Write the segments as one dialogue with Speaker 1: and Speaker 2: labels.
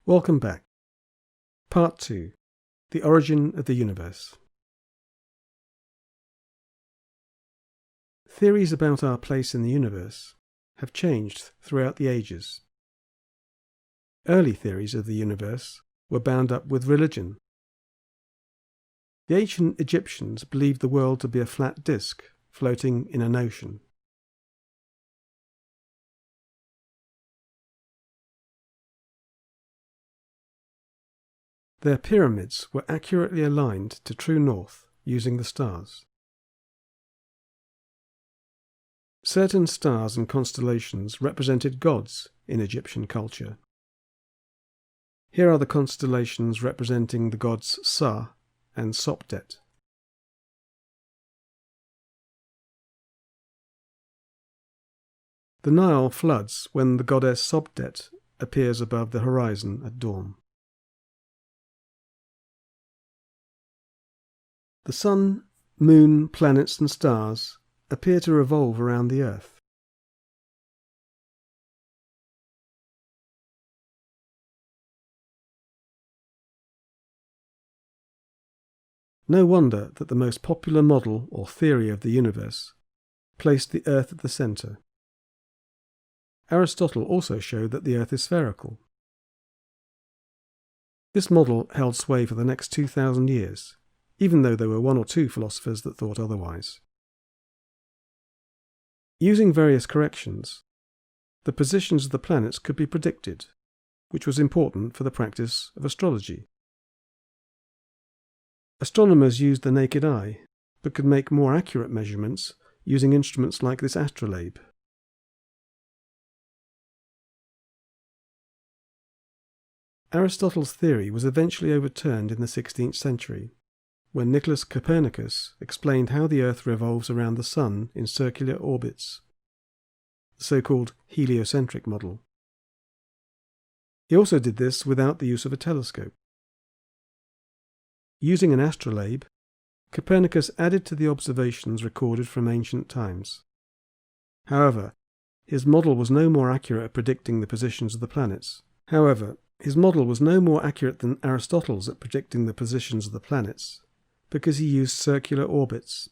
Speaker 1: Welcome back. Part 2. The Origin of the Universe. Theories about our place in the universe have changed throughout the ages. Early theories of the universe were bound up with religion. The ancient Egyptians believed the world to be a flat disk floating in an ocean. Their pyramids were accurately aligned to true north using the stars. Certain stars and constellations represented gods in Egyptian culture. Here are the constellations representing the gods Sa and Sopdet. The Nile floods when the goddess Sopdet appears above the horizon at dawn. The sun, moon, planets and stars appear to revolve around the Earth. No wonder that the most popular model or theory of the universe placed the Earth at the centre. Aristotle also showed that the Earth is spherical. This model held sway for the next 2,000 years, even though there were one or two philosophers that thought otherwise. Using various corrections, the positions of the planets could be predicted, which was important for the practice of astrology. Astronomers used the naked eye, but could make more accurate measurements using instruments like this astrolabe. Aristotle's theory was eventually overturned in the 16th century, when Nicholas Copernicus explained how the Earth revolves around the Sun in circular orbits, the so-called heliocentric model. He also did this without the use of a telescope. Using an astrolabe, Copernicus added to the observations recorded from ancient times. However, his model was no more accurate at predicting the positions of the planets. His model was no more accurate than Aristotle's at predicting the positions of the planets, because he used circular orbits.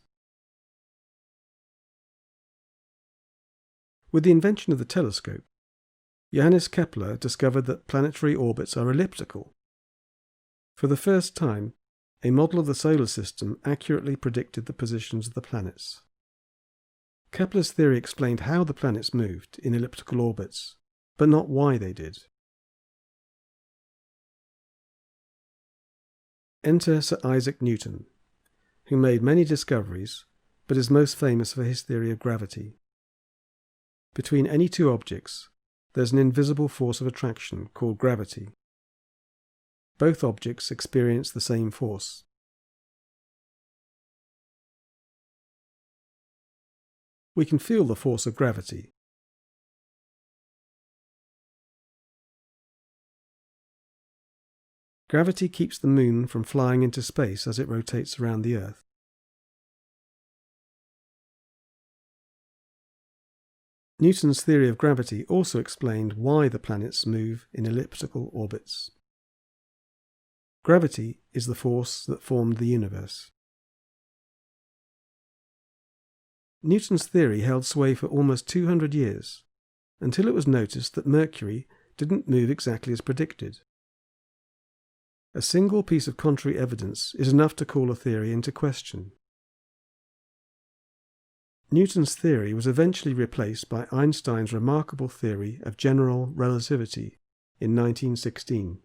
Speaker 1: With the invention of the telescope, Johannes Kepler discovered that planetary orbits are elliptical. For the first time, a model of the solar system accurately predicted the positions of the planets. Kepler's theory explained how the planets moved in elliptical orbits, but not why they did. Enter Sir Isaac Newton, who made many discoveries, but is most famous for his theory of gravity. Between any two objects, there's an invisible force of attraction called gravity. Both objects experience the same force. We can feel the force of gravity. Gravity keeps the moon from flying into space as it rotates around the Earth. Newton's theory of gravity also explained why the planets move in elliptical orbits. Gravity is the force that formed the universe. Newton's theory held sway for almost 200 years, until it was noticed that Mercury didn't move exactly as predicted. A single piece of contrary evidence is enough to call a theory into question. Newton's theory was eventually replaced by Einstein's remarkable theory of general relativity in 1916.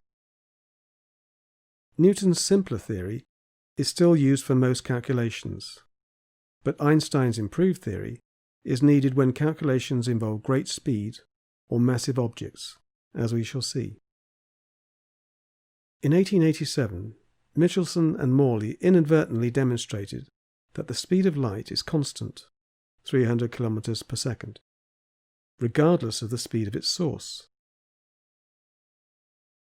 Speaker 1: Newton's simpler theory is still used for most calculations, but Einstein's improved theory is needed when calculations involve great speed or massive objects, as we shall see. In 1887, Michelson and Morley inadvertently demonstrated that the speed of light is constant, 300 kilometers per second, regardless of the speed of its source.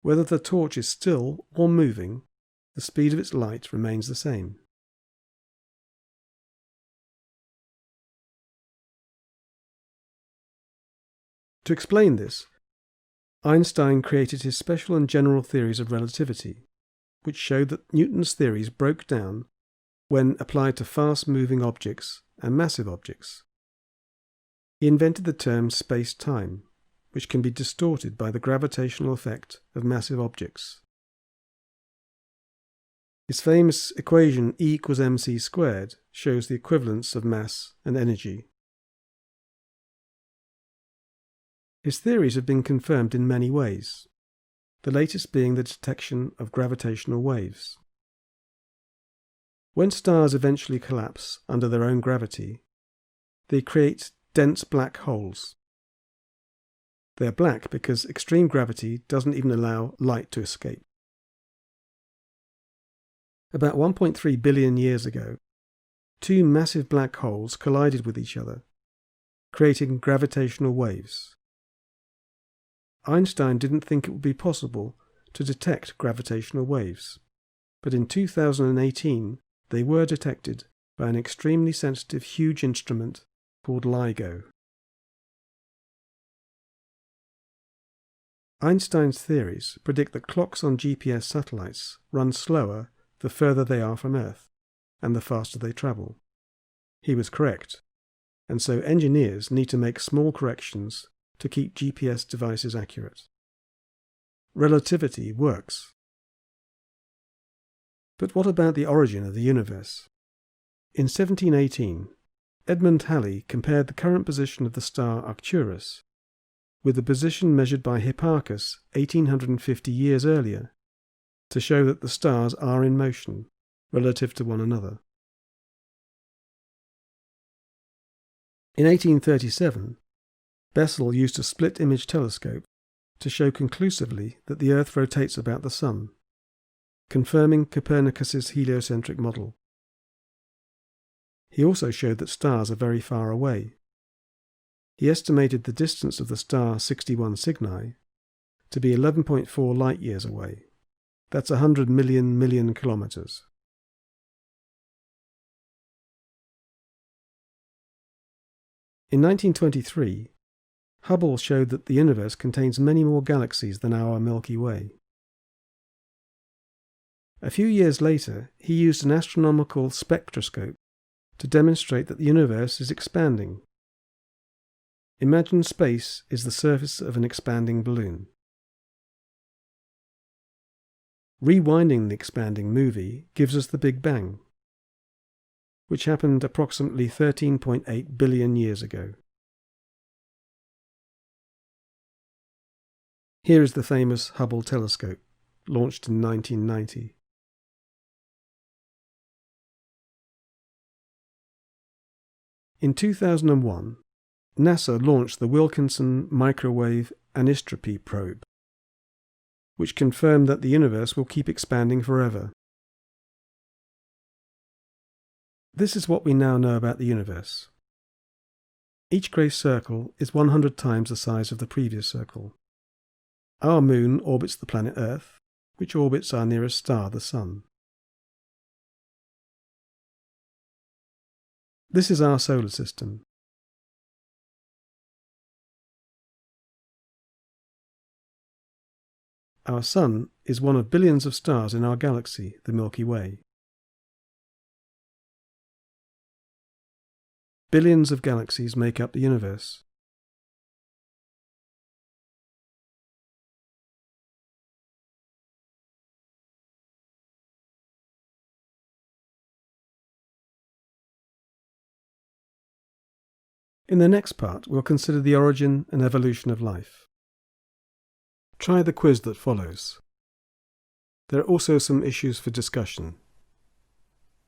Speaker 1: Whether the torch is still or moving, the speed of its light remains the same. To explain this, Einstein created his special and general theories of relativity, which showed that Newton's theories broke down when applied to fast-moving objects and massive objects. He invented the term space-time, which can be distorted by the gravitational effect of massive objects. His famous equation E equals mc squared shows the equivalence of mass and energy. His theories have been confirmed in many ways, the latest being the detection of gravitational waves. When stars eventually collapse under their own gravity, they create dense black holes. They are black because extreme gravity doesn't even allow light to escape. About 1.3 billion years ago, two massive black holes collided with each other, creating gravitational waves. Einstein didn't think it would be possible to detect gravitational waves, but in 2018 they were detected by an extremely sensitive huge instrument called LIGO. Einstein's theories predict that clocks on GPS satellites run slower the further they are from Earth, and the faster they travel. He was correct, and so engineers need to make small corrections to keep GPS devices accurate. Relativity works. But what about the origin of the universe? In 1718, Edmund Halley compared the current position of the star Arcturus with the position measured by Hipparchus 1850 years earlier to show that the stars are in motion relative to one another. In 1837, Bessel used a split-image telescope to show conclusively that the Earth rotates about the Sun, confirming Copernicus's heliocentric model. He also showed that stars are very far away. He estimated the distance of the star 61 Cygni to be 11.4 light-years away. That's 100 million kilometers. In 1923, Hubble showed that the universe contains many more galaxies than our Milky Way. A few years later, he used an astronomical spectroscope to demonstrate that the universe is expanding. Imagine space is the surface of an expanding balloon. Rewinding the expanding movie gives us the Big Bang, which happened approximately 13.8 billion years ago. Here is the famous Hubble telescope, launched in 1990. In 2001, NASA launched the Wilkinson Microwave Anisotropy Probe, which confirmed that the universe will keep expanding forever. This is what we now know about the universe. Each grey circle is 100 times the size of the previous circle. Our moon orbits the planet Earth, which orbits our nearest star, the Sun. This is our solar system. Our Sun is one of billions of stars in our galaxy, the Milky Way. Billions of galaxies make up the universe. In the next part, we'll consider the origin and evolution of life. Try the quiz that follows. There are also some issues for discussion.